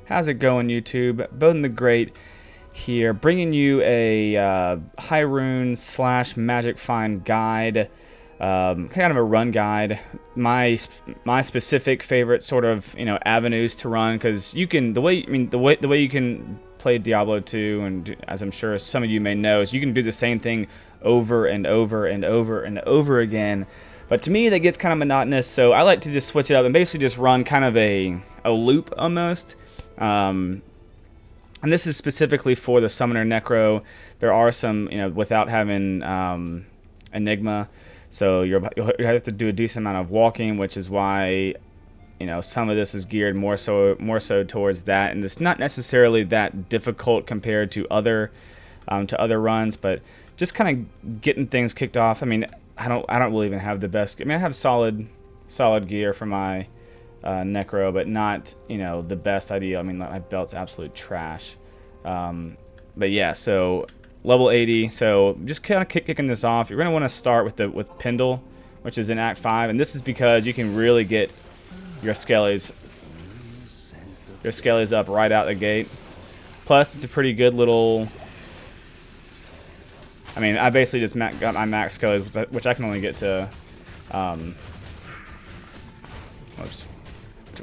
How's it going, YouTube? Bowden the Great here, bringing you a High Rune / Magic Find guide, kind of a run guide. My specific favorite sort of avenues to run, because you can the way you can play Diablo 2, and as I'm sure some of you may know, is you can do the same thing over and over and over and over again. But to me, that gets kind of monotonous, so I like to just switch it up and basically just run kind of a loop almost. And this is specifically for the Summoner Necro. There are some, without having Enigma, so you have to do a decent amount of walking, which is why, some of this is geared more so towards that, and it's not necessarily that difficult compared to other runs, but just kind of getting things kicked off. I mean, I don't really even have the best. I mean, I have solid gear for my Necro, but not the best idea. I mean, my belt's absolute trash. But yeah, so level 80. So just kind of kicking this off. You're gonna want to start with Pindle, which is in Act 5, and this is because you can really get your skellies up right out the gate. Plus, it's a pretty good little. I mean, I basically just got my max skellies, which I can only get to.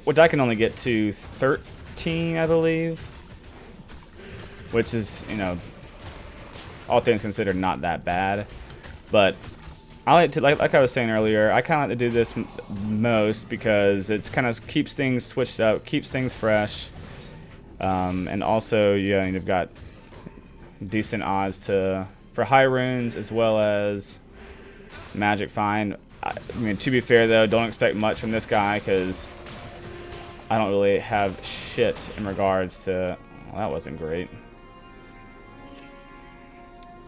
Which I can only get to 13, I believe. Which is, all things considered, not that bad. But I like to, like I was saying earlier, I kind of like to do this most because it's kind of keeps things switched up, keeps things fresh, and also you've got decent odds for high runes as well as magic find. I mean, to be fair though, don't expect much from this guy because I don't really have shit in regards to. Well, that wasn't great.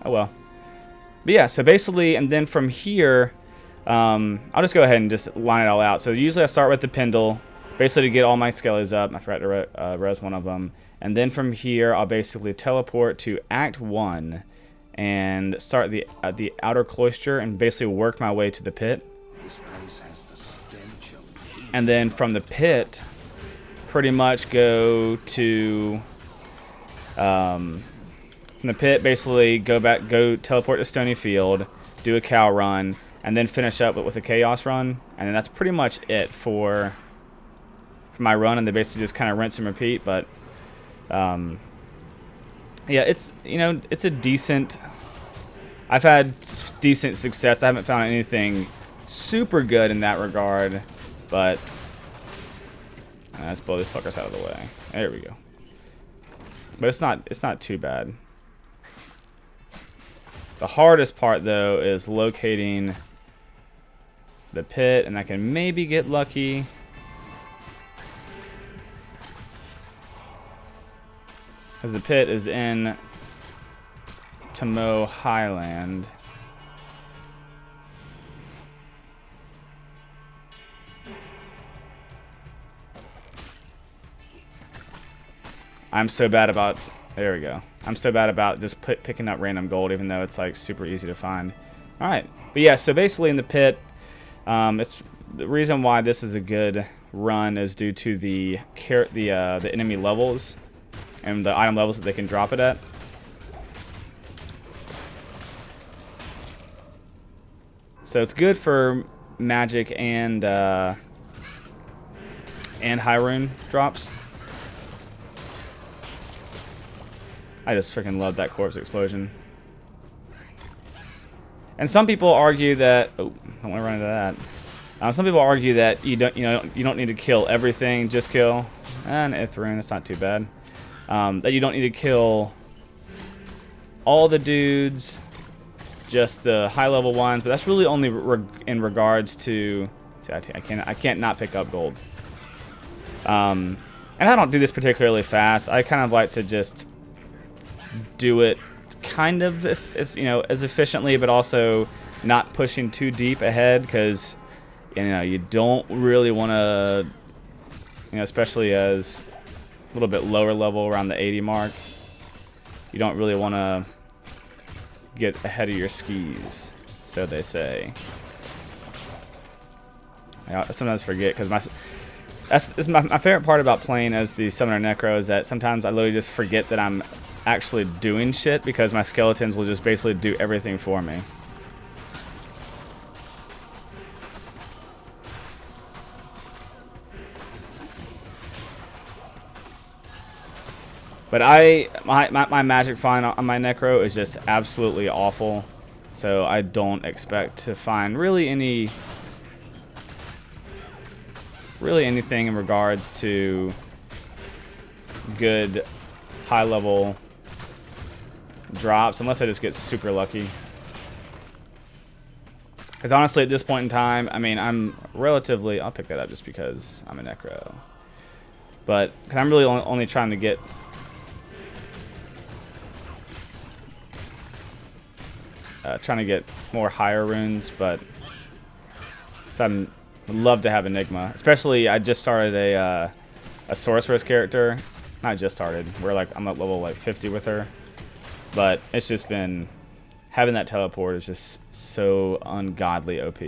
Oh well. But yeah, so basically, and then from here, I'll just go ahead and just line it all out. So usually I start with the Pindle, basically to get all my skellies up. I forgot to res one of them. And then from here, I'll basically teleport to Act 1 and start the outer cloister and basically work my way to the pit. And then from the pit, pretty much go to from the pit, basically go teleport to Stony Field, do a cow run, and then finish up with a chaos run, and then that's pretty much it for my run. And they basically just kind of rinse and repeat. But yeah, it's it's a decent. I've had decent success. I haven't found anything super good in that regard, but let's blow this fuckers out of the way. There we go. But it's not too bad. The hardest part though is locating the pit, and I can maybe get lucky. Because the pit is in Tomo Highland. I'm so bad about. There we go. I'm so bad about just picking up random gold, even though it's like super easy to find. All right, but yeah. So basically, in the pit, it's the reason why this is a good run is due to the enemy levels and the item levels that they can drop it at. So it's good for magic and high rune drops. I just freaking love that corpse explosion. And some people argue that I don't want to run into that. Some people argue that you don't need to kill everything, just kill an Ithrin. That's not too bad. That you don't need to kill all the dudes, just the high level ones. But that's really only in regards to. See, I can't not pick up gold. And I don't do this particularly fast. I kind of like to just do it kind of as efficiently, but also not pushing too deep ahead, because you don't really want to, especially as a little bit lower level around the 80 mark, you don't really want to get ahead of your skis, so they say. I sometimes forget because That's my favorite part about playing as the Summoner Necro is that sometimes I literally just forget that I'm actually doing shit because my skeletons will just basically do everything for me. But my magic find on my Necro is just absolutely awful. So I don't expect to find really anything in regards to good high level drops unless I just get super lucky. Because honestly at this point in time, I mean I'm relatively, I'll pick that up just because I'm a Necro. But cause I'm really only trying to get more higher runes, but so I'd love to have Enigma. Especially, I just started a sorceress character. Not just started. I'm at level like 50 with her, but it's just been having that teleport is just so ungodly OP.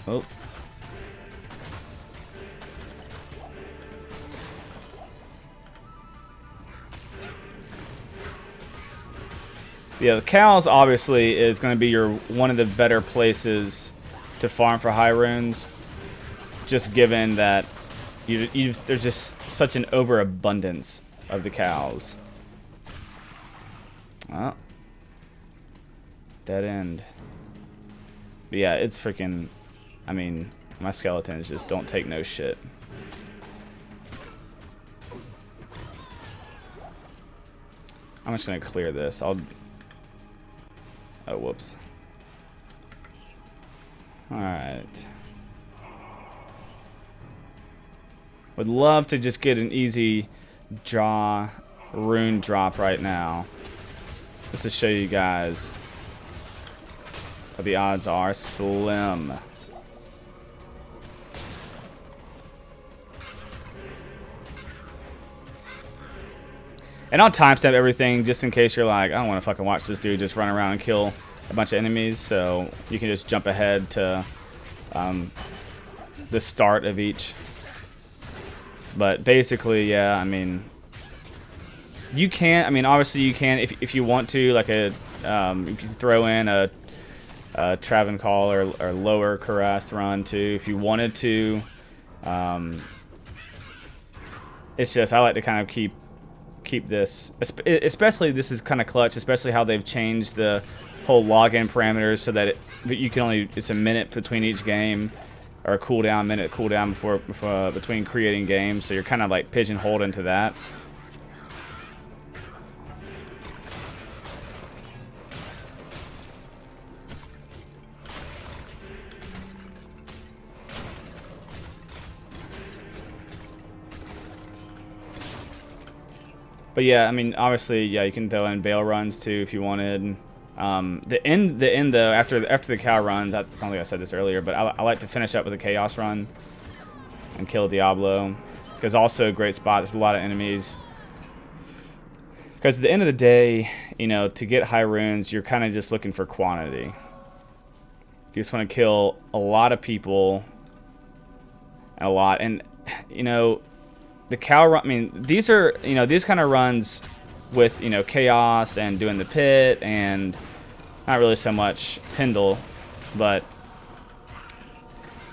Oh. Yeah, the cows obviously is going to be one of the better places to farm for high runes, just given that there's just such an overabundance of the cows. Oh. Dead end. But yeah, it's freaking, I mean, my skeletons just don't take no shit. I'm just going to clear this. Oh, whoops. Alright. Would love to just get an easy draw rune drop right now. Just to show you guys. But the odds are slim. And I'll timestamp everything just in case you're like, I don't want to fucking watch this dude just run around and kill a bunch of enemies. So you can just jump ahead to the start of each. But basically, yeah, I mean, you can. I mean, obviously you can if you want to. Like you can throw in a Travancore or lower Cuirass run too if you wanted to. It's just I like to kind of keep this, especially this is kind of clutch, especially how they've changed the whole login parameters so that you can only, it's a minute between each game, or a minute cooldown before between creating games, so you're kind of like pigeonholed into that. But yeah, I mean, obviously, yeah, you can throw in Bale runs too if you wanted. The end though, after the cow runs, I don't think I said this earlier, but I like to finish up with a Chaos run and kill Diablo, because also a great spot. There's a lot of enemies. Because at the end of the day, you know, to get high runes, you're kind of just looking for quantity. You just want to kill a lot of people, and you know. The cow run, I mean, these are, you know, these kind of runs with, you know, Chaos and doing the pit and not really so much Pindle, but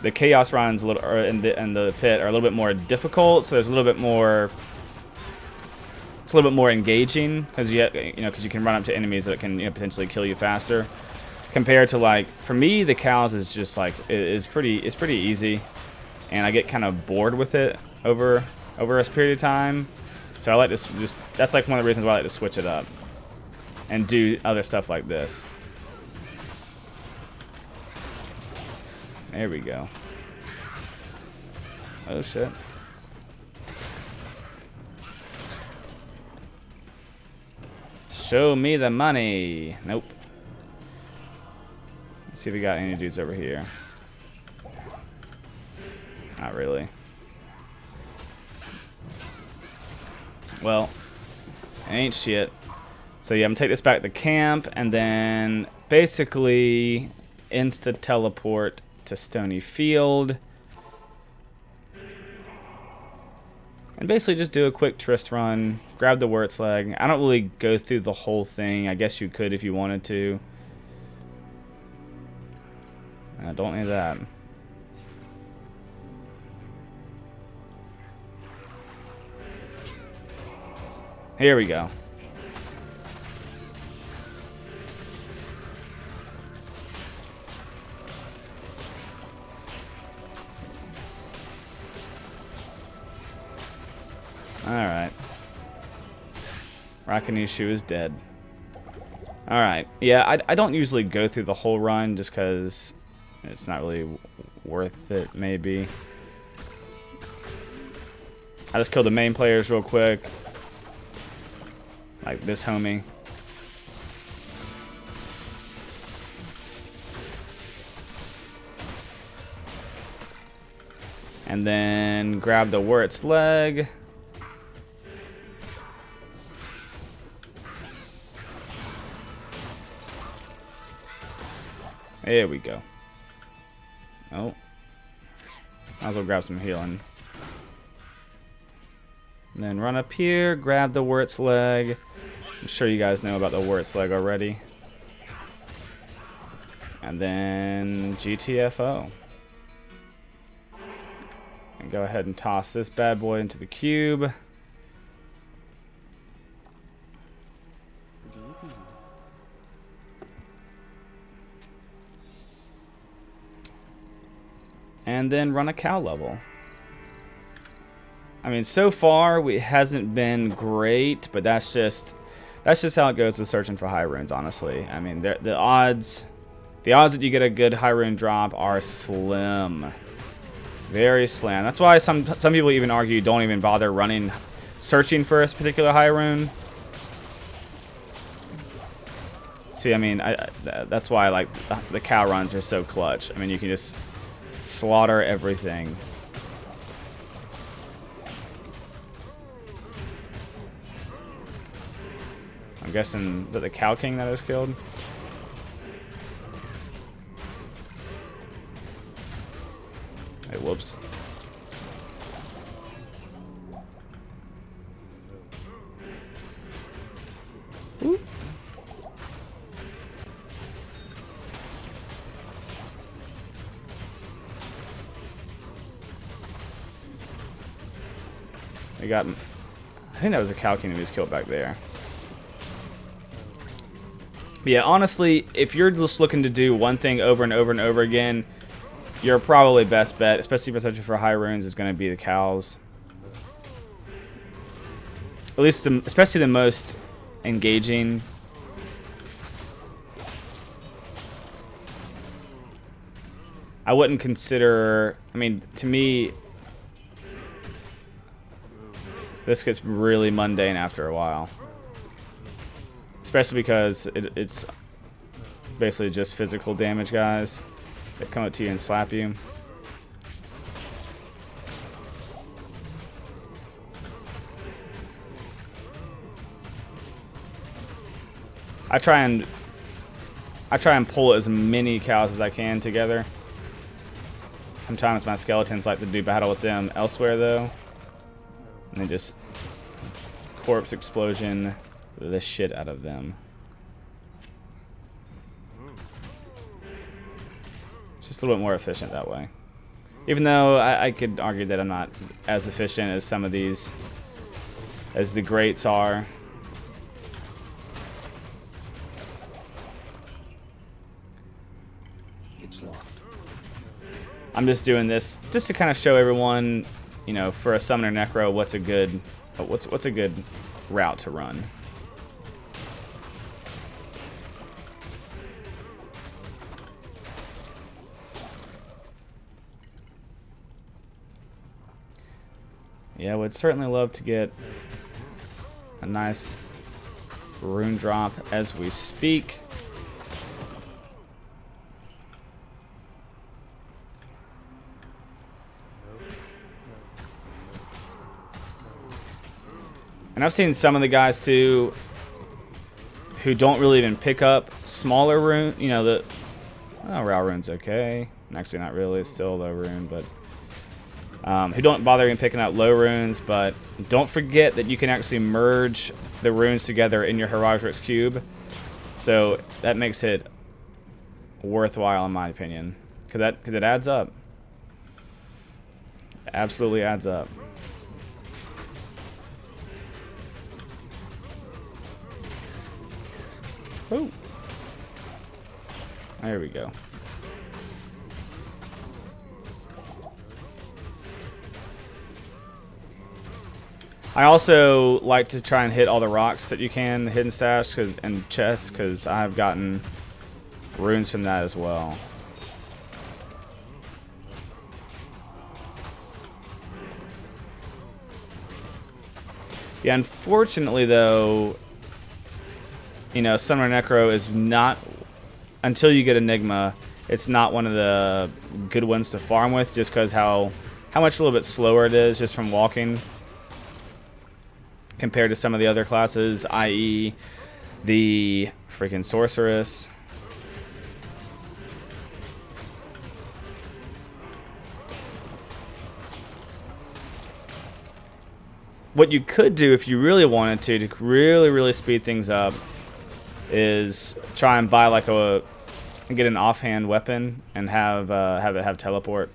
the Chaos runs and the pit are a little bit more difficult, so there's a little bit more, it's a little bit more engaging because you can run up to enemies that can, you know, potentially kill you faster. Compared to, like, for me, the cows is just like it's pretty easy, and I get kind of bored with it over a period of time. So I like to that's like one of the reasons why I like to switch it up and do other stuff like this. There we go. Oh shit. Show me the money. Nope. Let's see if we got any dudes over here. Not really. Well, it ain't shit. So yeah, I'm gonna take this back to camp and then basically insta teleport to Stony Field And basically just do a quick Trist run, grab the Wurt's Leg. I don't really go through the whole thing. I guess you could if you wanted to. Don't need that. Here we go. Alright. Rakanishu is dead. Alright. Yeah, I don't usually go through the whole run just because it's not really worth it, maybe. I just killed the main players real quick. Like this homie. And then grab the Wurt's Leg. There we go. Oh. Might as well grab some healing. And then run up here, grab the Wurt's Leg. I'm sure you guys know about the Wurt's Leg already. And then GTFO. And go ahead and toss this bad boy into the cube. And then run a cow level. I mean, so far it hasn't been great, but that's just how it goes with searching for high runes. Honestly, I mean, the odds that you get a good high rune drop are slim, very slim. That's why some people even argue don't even bother searching for a particular high rune. See, I mean, that's why like the cow runs are so clutch. I mean, you can just slaughter everything. I'm guessing that the Cow King that was killed. Hey, whoops. Ooh. I think that was a Cow King that was killed back there. But yeah, honestly, if you're just looking to do one thing over and over and over again, your probably best bet, especially if you're searching for high runes, is going to be the cows. At least, especially the most engaging. I wouldn't consider. I mean, to me, this gets really mundane after a while. Especially because it's basically just physical damage guys that come up to you and slap you. I try and pull as many cows as I can together. Sometimes my skeletons like to do battle with them elsewhere though. And they just corpse explosion the shit out of them. It's just a little bit more efficient that way. Even though I could argue that I'm not as efficient as some of these, as the greats are. I'm just doing this just to kind of show everyone, you know, for a summoner necro, what's a good route to run. Yeah, would certainly love to get a nice rune drop as we speak. And I've seen some of the guys too who don't really even pick up smaller rune. You know, Raw rune's okay. Actually, not really. It's still a low rune, but who don't bother in picking out low runes, but don't forget that you can actually merge the runes together in your Heroic Cube. So that makes it worthwhile in my opinion, because it adds up. It absolutely adds up. Ooh. There we go. I also like to try and hit all the rocks that you can, hidden stash and chests, because I've gotten runes from that as well. Yeah, unfortunately though, you know, Summoner Necro is not, until you get Enigma, it's not one of the good ones to farm with, just because how much a little bit slower it is just from walking compared to some of the other classes, i.e. the freaking Sorceress. What you could do if you really wanted to really speed things up is try and buy like get an offhand weapon and have it have teleport.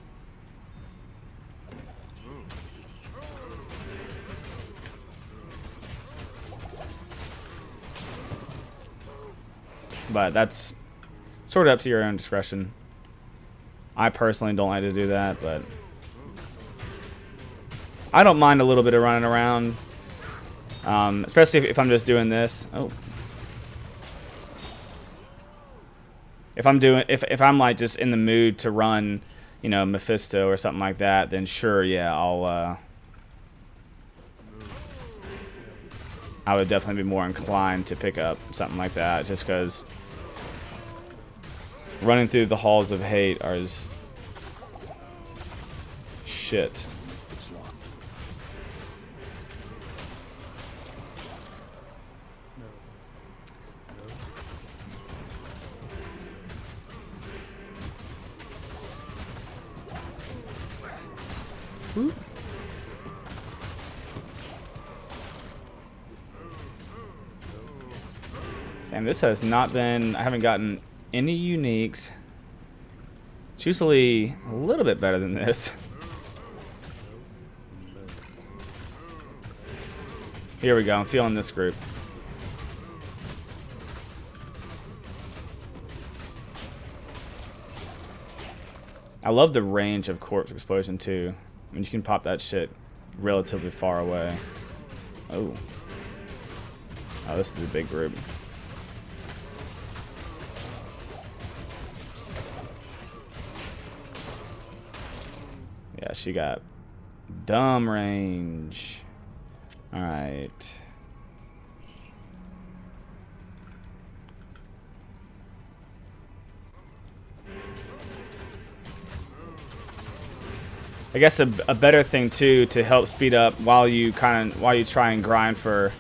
But that's sort of up to your own discretion. I personally don't like to do that, but I don't mind a little bit of running around, especially if I'm just doing this. Oh, if I'm like just in the mood to run, you know, Mephisto or something like that, then sure, yeah, I would definitely be more inclined to pick up something like that, just because running through the halls of hate is shit. And this has not been, I haven't gotten any uniques. It's usually a little bit better than this. Here we go, I'm feeling this group. I love the range of Corpse Explosion too. I mean, you can pop that shit relatively far away. Oh. Oh, this is a big group. Yeah, she got dumb range. Alright. I guess a better thing too to help speed up while you try and grind for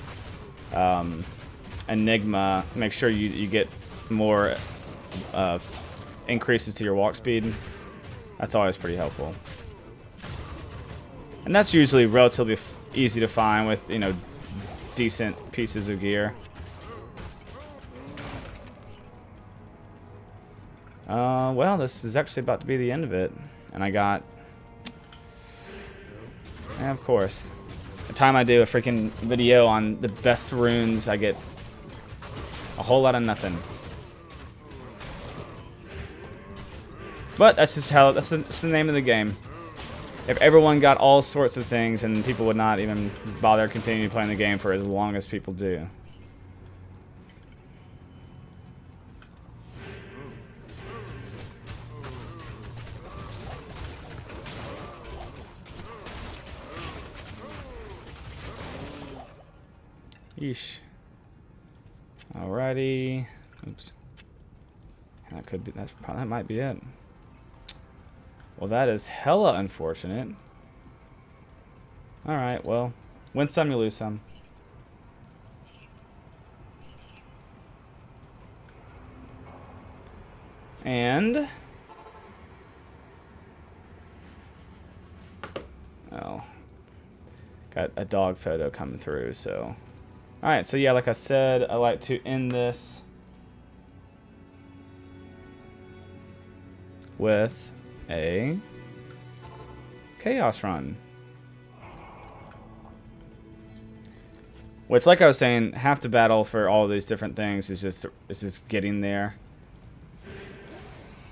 Enigma, make sure you get more increases to your walk speed. That's always pretty helpful. And that's usually relatively easy to find with, you know, decent pieces of gear. Well, this is actually about to be the end of it. And I got... Yeah, of course. The time I do a freaking video on the best runes, I get a whole lot of nothing. But that's just how, that's the name of the game. If everyone got all sorts of things, and people would not even bother continuing playing the game for as long as people do. Yeesh. Alrighty. Oops. That could be. That might be it. Well, that is hella unfortunate. All right. Well, win some, you lose some. And Got a dog photo coming through, so. Alright, so yeah, like I said, I like to end this with a chaos run. Which, like I was saying, half the battle for all these different things is just getting there.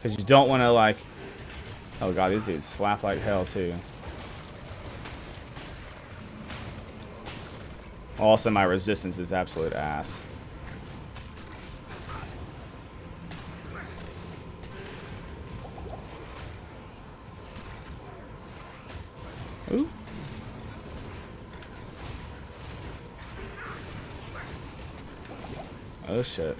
Because you don't want to, like... Oh god, these dudes slap like hell, too. Also, my resistance is absolute ass. Ooh. Oh shit.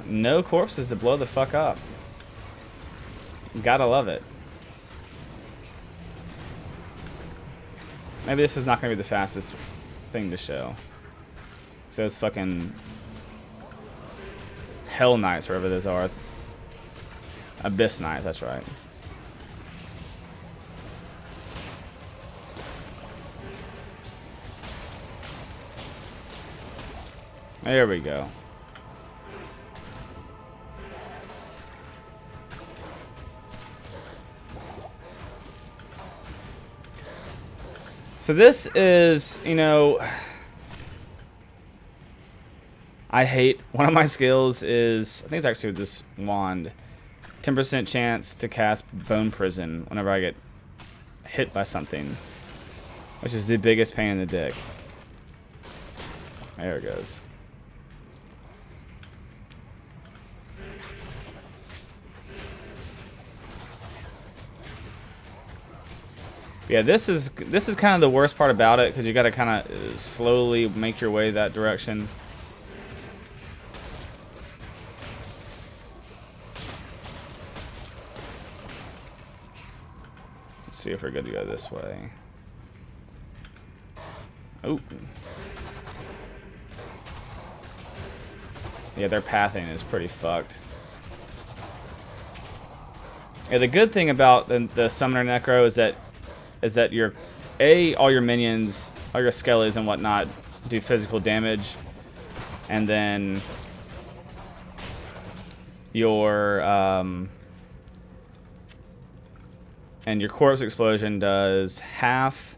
No corpses to blow the fuck up. Gotta love it. Maybe this is not gonna be the fastest thing to show. So it's fucking Hell Knights, wherever those are. Abyss Knights, that's right. There we go. So this is, you know, I hate, one of my skills is, I think it's actually with this wand, 10% chance to cast Bone Prison whenever I get hit by something, which is the biggest pain in the dick. There it goes. Yeah, this is kind of the worst part about it, because you got to kind of slowly make your way that direction. Let's see if we're good to go this way. Oh. Yeah, their pathing is pretty fucked. Yeah, the good thing about the Summoner Necro is that your all your minions, all your skellies and whatnot do physical damage, and then your corpse explosion does half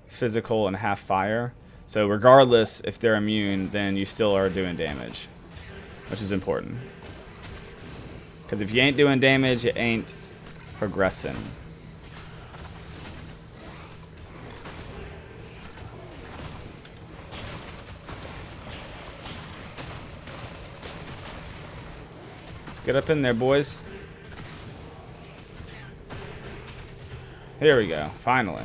physical and half fire. So regardless if they're immune, then you still are doing damage, which is important. Because if you ain't doing damage, you ain't progressing. Get up in there, boys. Here we go, finally.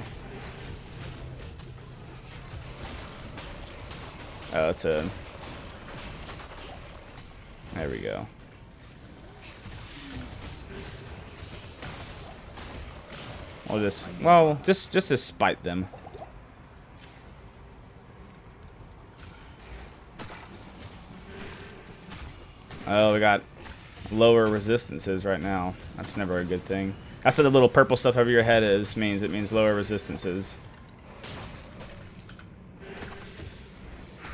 Oh, it's a... There we go. Just to spite them. Oh, we got lower resistances right now. That's never a good thing. That's what the little purple stuff over your head means. It means lower resistances.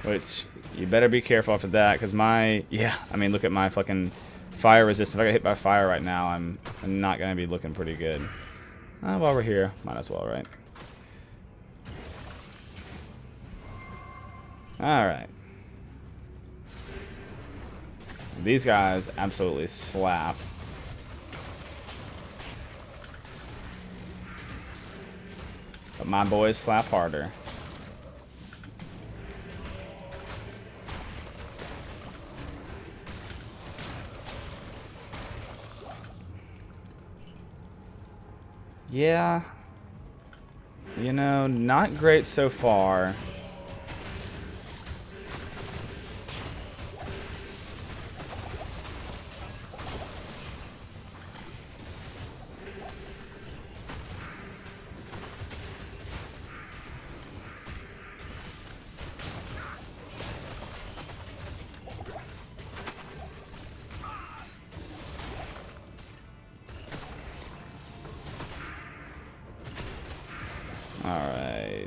Which, you better be careful after that, because I mean, look at my fucking fire resistance. If I get hit by fire right now, I'm not going to be looking pretty good. While we're here, might as well, right? Alright. These guys absolutely slap. But my boys slap harder. Yeah. You know, not great so far.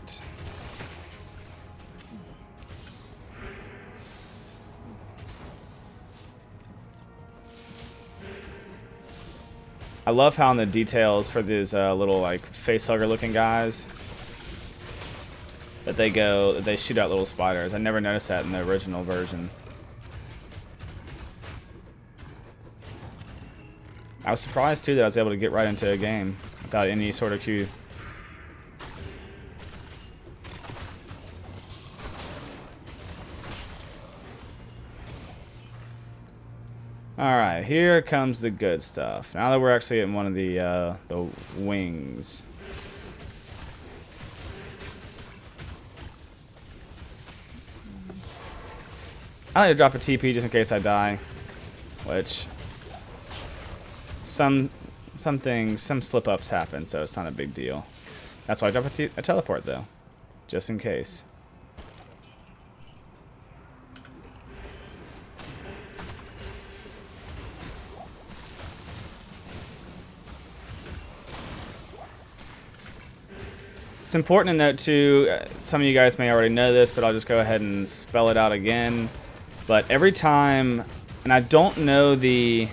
right. I love how in the details for these little like facehugger looking guys that they shoot out little spiders. I never noticed that in the original version. I was surprised too that I was able to get right into a game without any sort of cue. Alright, here comes the good stuff. Now that we're actually in one of the wings. I like to drop a TP just in case I die. Which some slip-ups happen, so it's not a big deal. That's why I drop a teleport though. Just in case. It's important to note too, some of you guys may already know this, but I'll just go ahead and spell it out again. But every time, and I don't know the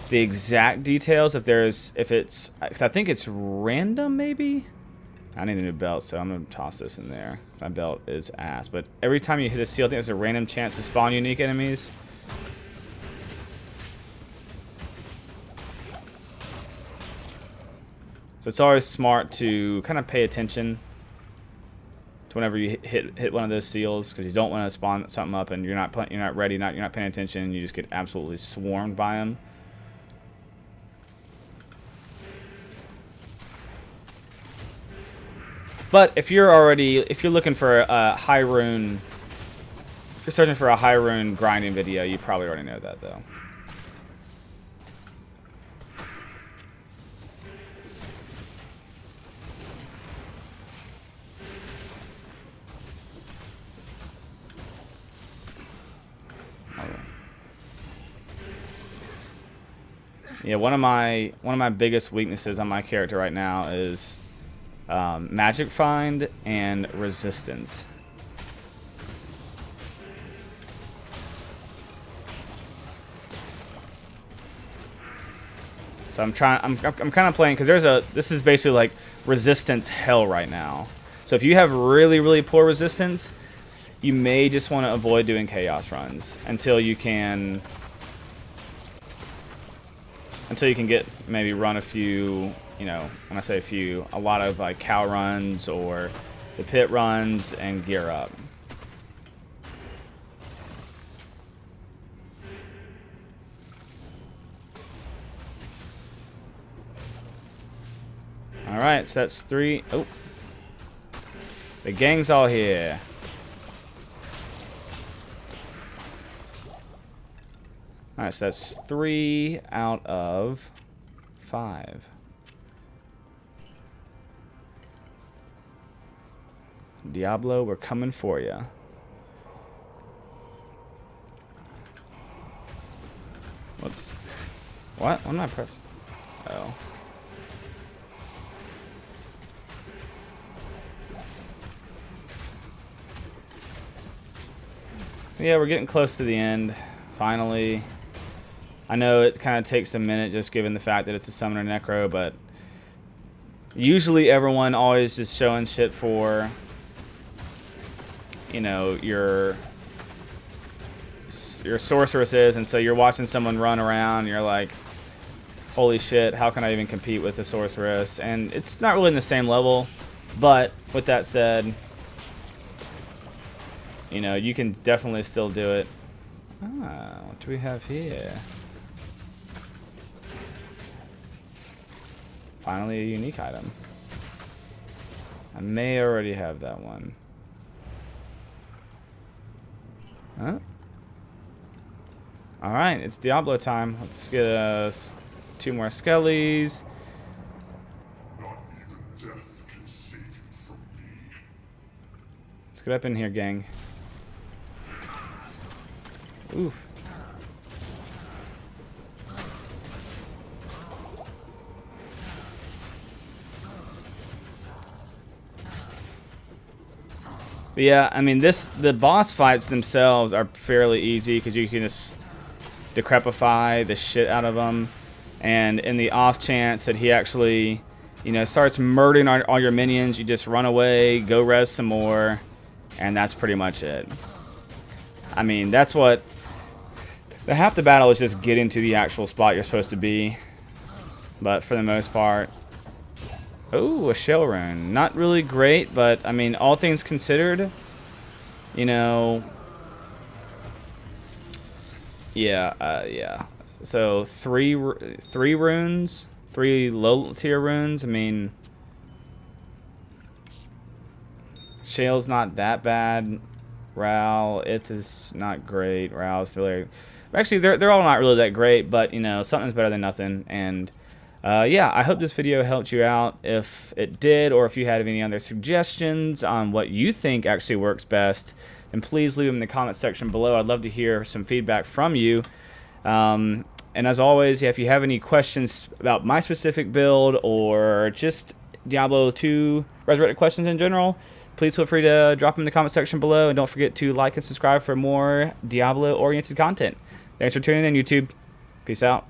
exact details, if it's, cause I think it's random maybe? I need a new belt, so I'm gonna toss this in there. My belt is ass, but every time you hit a seal, I think there's a random chance to spawn unique enemies. So it's always smart to kind of pay attention to whenever you hit one of those seals, because you don't want to spawn something up and you're not ready, you're not paying attention, and you just get absolutely swarmed by them. But if you're looking for a high rune, if you're searching for a high rune grinding video, you probably already know that though. Yeah, one of my biggest weaknesses on my character right now is magic find and resistance. So I'm kind of playing, because this is basically like resistance hell right now. So if you have really poor resistance, you may just want to avoid doing chaos runs until you can get maybe run a few, you know, when I say a few, a lot of like cow runs or the pit runs and gear up. Alright, so that's 3. Oh. The gang's all here. Alright, so that's 3 out of 5. Diablo, we're coming for you. Whoops. What? What am I pressing? Oh. Yeah, we're getting close to the end. Finally. I know it kind of takes a minute just given the fact that it's a summoner necro, but usually everyone always is showing shit for, you know, your sorceresses, and so you're watching someone run around and you're like, holy shit, how can I even compete with a sorceress? And it's not really in the same level, but with that said, you know, you can definitely still do it. Ah, what do we have here? Finally a unique item. I may already have that one. Huh? Alright, it's Diablo time. Let's get us 2 more skellies. Not even death can save you from me. Let's get up in here, gang. Oof. But yeah, I mean, the boss fights themselves are fairly easy because you can just decrepify the shit out of them. And in the off chance that he actually, you know, starts murdering all your minions, you just run away, go res some more, and that's pretty much it. I mean, that's what... half the battle is just getting to the actual spot you're supposed to be. But for the most part... Oh, a shell rune. Not really great, but, I mean, all things considered, you know... Yeah, yeah. So, three runes? 3 low-tier runes? I mean... Shale's not that bad. Ral, Ith is not great. Ral's really... Actually, they're all not really that great, but, you know, something's better than nothing, and... yeah, I hope this video helped you out. If it did, or if you had any other suggestions on what you think actually works best, then please leave them in the comment section below. I'd love to hear some feedback from you. And as always, yeah, if you have any questions about my specific build or just Diablo 2 Resurrected questions in general, please feel free to drop them in the comment section below. And don't forget to like and subscribe for more Diablo-oriented content. Thanks for tuning in, YouTube. Peace out.